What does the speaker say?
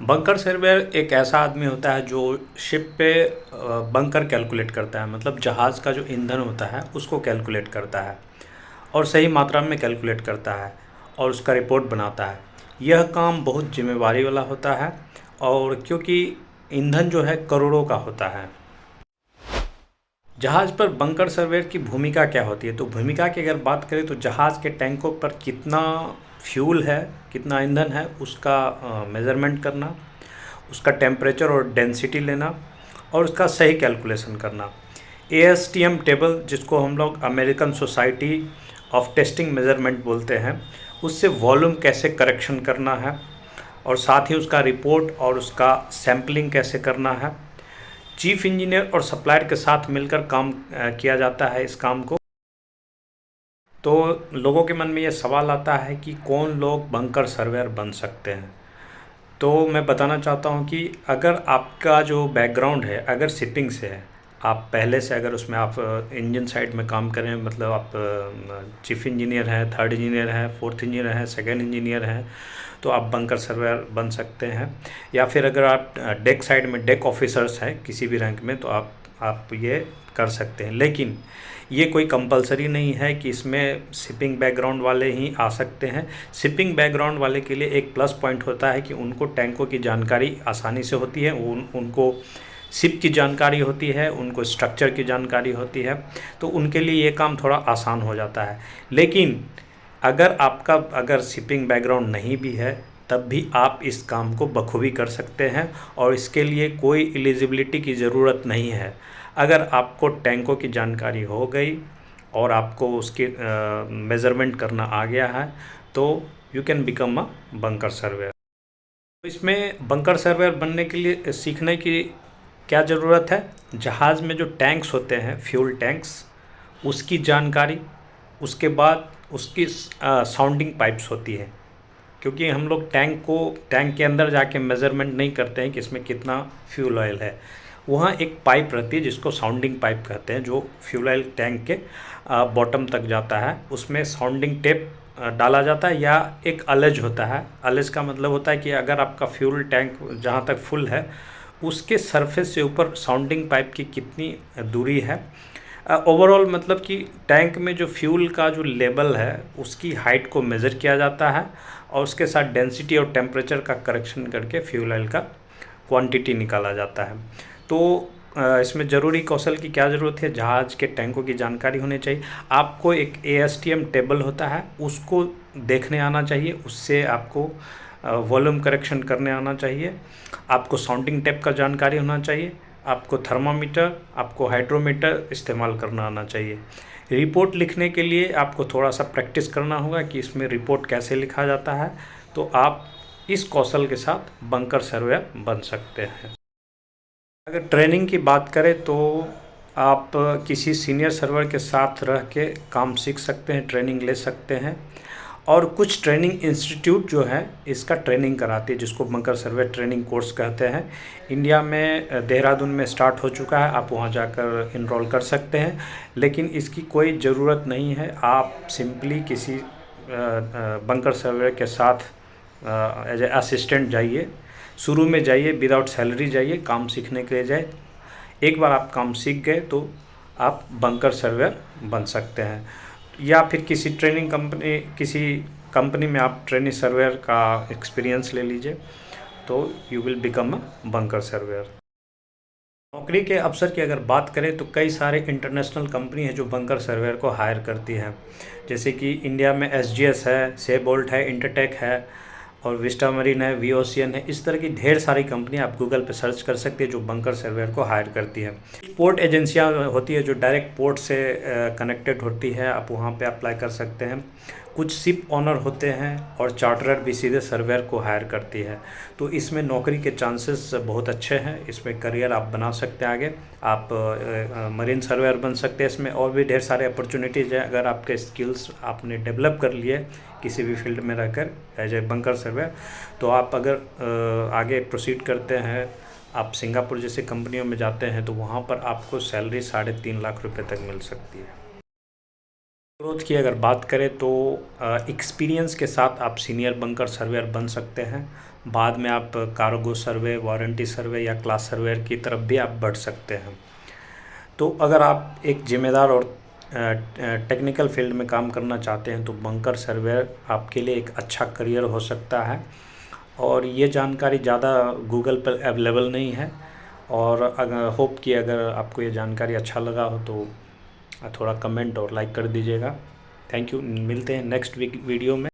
Bunker surveyor एक ऐसा आदमी होता है जो शिप पे बंकर कैलकुलेट करता है, मतलब जहाज़ का जो ईंधन होता है उसको कैलकुलेट करता है और सही मात्रा में कैलकुलेट करता है और उसका रिपोर्ट बनाता है। यह काम बहुत जिम्मेवारी वाला होता है और क्योंकि ईंधन जो है करोड़ों का होता है। जहाज़ पर बंकर सर्वेयर की भूमिका क्या होती है? तो भूमिका की अगर बात करें तो जहाज़ के टैंकों पर कितना फ्यूल है, कितना ईंधन है, उसका मेज़रमेंट करना, उसका टेम्परेचर और डेंसिटी लेना और उसका सही कैलकुलेशन करना। ASTM टेबल, जिसको हम लोग American society of testing measurement बोलते हैं, उससे वॉल्यूम कैसे करेक्शन करना है और साथ ही उसका रिपोर्ट और उसका सैम्पलिंग कैसे करना है। चीफ इंजीनियर और सप्लायर के साथ मिलकर काम किया जाता है इस काम को। तो लोगों के मन में ये सवाल आता है कि कौन लोग बंकर सर्वेयर बन सकते हैं। तो मैं बताना चाहता हूँ कि अगर आपका जो बैकग्राउंड है, अगर शिपिंग से है, आप पहले से अगर उसमें आप इंजन साइड में काम करें, मतलब आप चीफ इंजीनियर हैं, थर्ड इंजीनियर हैं, फोर्थ इंजीनियर हैं, सेकंड इंजीनियर हैं, तो आप बंकर सर्वेयर बन सकते हैं। या फिर अगर आप डेक साइड में डेक ऑफिसर्स हैं किसी भी रैंक में, तो आप ये कर सकते हैं। लेकिन ये कोई कंपलसरी नहीं है कि इसमें शिपिंग बैकग्राउंड वाले ही आ सकते हैं। शिपिंग बैकग्राउंड वाले के लिए एक प्लस पॉइंट होता है कि उनको टैंकों की जानकारी आसानी से होती है, उनको शिप की जानकारी होती है, उनको स्ट्रक्चर की जानकारी होती है, तो उनके लिए ये काम थोड़ा आसान हो जाता है। लेकिन अगर शिपिंग बैकग्राउंड नहीं भी है, तब भी आप इस काम को बखूबी कर सकते हैं और इसके लिए कोई एलिजिबिलिटी की ज़रूरत नहीं है। अगर आपको टैंकों की जानकारी हो गई और आपको उसकी मेज़रमेंट करना आ गया है, तो you can become a bunker surveyor. तो इसमें बंकर सर्वेयर बनने के लिए सीखने की क्या ज़रूरत है? जहाज़ में जो टैंक्स होते हैं, फ्यूल टैंक्स, उसकी जानकारी, उसके बाद उसकी साउंडिंग पाइप्स होती है, क्योंकि हम लोग टैंक के अंदर जाके मेज़रमेंट नहीं करते हैं कि इसमें कितना फ्यूल ऑयल है। वहाँ एक पाइप रहती है जिसको साउंडिंग पाइप कहते हैं, जो फ्यूल ऑयल टैंक के बॉटम तक जाता है। उसमें साउंडिंग टेप डाला जाता है या एक अलेज होता है। अलेज का मतलब होता है कि अगर आपका फ्यूल टैंक जहाँ तक फुल है, उसके सरफेस से ऊपर साउंडिंग पाइप की कितनी दूरी है। ओवरऑल मतलब कि टैंक में जो फ्यूल का जो लेवल है उसकी हाइट को मेज़र किया जाता है और उसके साथ डेंसिटी और टेम्परेचर का करेक्शन करके फ्यूल ऑयल का क्वांटिटी निकाला जाता है। तो इसमें ज़रूरी कौशल की क्या ज़रूरत है? जहाज़ के टैंकों की जानकारी होनी चाहिए। आपको एक ASTM टेबल होता है, उसको देखने आना चाहिए, उससे आपको वॉल्यूम करेक्शन करने आना चाहिए। आपको साउंडिंग टेप का जानकारी होना चाहिए, आपको थर्मामीटर, आपको हाइड्रोमीटर इस्तेमाल करना आना चाहिए। रिपोर्ट लिखने के लिए आपको थोड़ा सा प्रैक्टिस करना होगा कि इसमें रिपोर्ट कैसे लिखा जाता है, तो आप इस कौशल के साथ बंकर सर्वेयर बन सकते हैं। अगर ट्रेनिंग की बात करें तो आप किसी सीनियर सर्वर के साथ रह के काम सीख सकते हैं, ट्रेनिंग ले सकते हैं। और कुछ ट्रेनिंग इंस्टीट्यूट जो है इसका ट्रेनिंग कराती है, जिसको बंकर सर्वेयर ट्रेनिंग कोर्स कहते हैं। इंडिया में देहरादून में स्टार्ट हो चुका है, आप वहाँ जाकर इनरोल कर सकते हैं। लेकिन इसकी कोई ज़रूरत नहीं है, आप सिंपली किसी बंकर सर्वेयर के साथ एज ए असिस्टेंट जाइए, शुरू में जाइए, विदाउट सैलरी जाइए, काम सीखने के लिए जाए। एक बार आप काम सीख गए तो आप बंकर सर्वेयर बन सकते हैं। या फिर किसी कंपनी में आप ट्रेनिंग सर्वेयर का एक्सपीरियंस ले लीजिए, तो you will become a bunker surveyor. नौकरी के अवसर की अगर बात करें तो कई सारे इंटरनेशनल कंपनी है जो बंकर सर्वेयर को हायर करती हैं। जैसे कि इंडिया में SGS है, सेबोल्ट है, इंटरटेक है और विस्टा मरीन है, VOCN है। इस तरह की ढेर सारी कंपनी आप गूगल पे सर्च कर सकते हैं जो बंकर सर्वेयर को हायर करती है। पोर्ट एजेंसियां होती है जो डायरेक्ट पोर्ट से कनेक्टेड होती है, आप वहां पे अप्लाई कर सकते हैं। कुछ शिप ऑनर होते हैं और चार्टरर भी सीधे सर्वेयर को हायर करती है। तो इसमें नौकरी के चांसेस बहुत अच्छे हैं, इसमें करियर आप बना सकते हैं आगे। आप मरीन सर्वेयर बन सकते हैं। इसमें और भी ढेर सारे अपॉर्चुनिटीज़ हैं अगर आपके स्किल्स आपने डेवलप कर लिए किसी भी फील्ड में रहकर एज ए बंकर सर्वेयर, तो आप अगर आगे प्रोसीड करते हैं, आप सिंगापुर जैसे कंपनियों में जाते हैं, तो वहाँ पर आपको सैलरी 3.5 लाख रुपए तक मिल सकती है। ग्रोथ की अगर बात करें तो एक्सपीरियंस के साथ आप सीनियर बंकर सर्वेयर बन सकते हैं। बाद में आप कार्गो सर्वे, वारंटी सर्वे या क्लास सर्वेयर की तरफ भी आप बढ़ सकते हैं। तो अगर आप एक जिम्मेदार और टेक्निकल फील्ड में काम करना चाहते हैं तो बंकर सर्वेयर आपके लिए एक अच्छा करियर हो सकता है। और ये जानकारी ज़्यादा गूगल पर अवेलेबल नहीं है। और अगर होप कि अगर आपको ये जानकारी अच्छा लगा हो तो थोड़ा कमेंट और लाइक कर दीजिएगा। Thank you. मिलते हैं नेक्स्ट वीडियो में।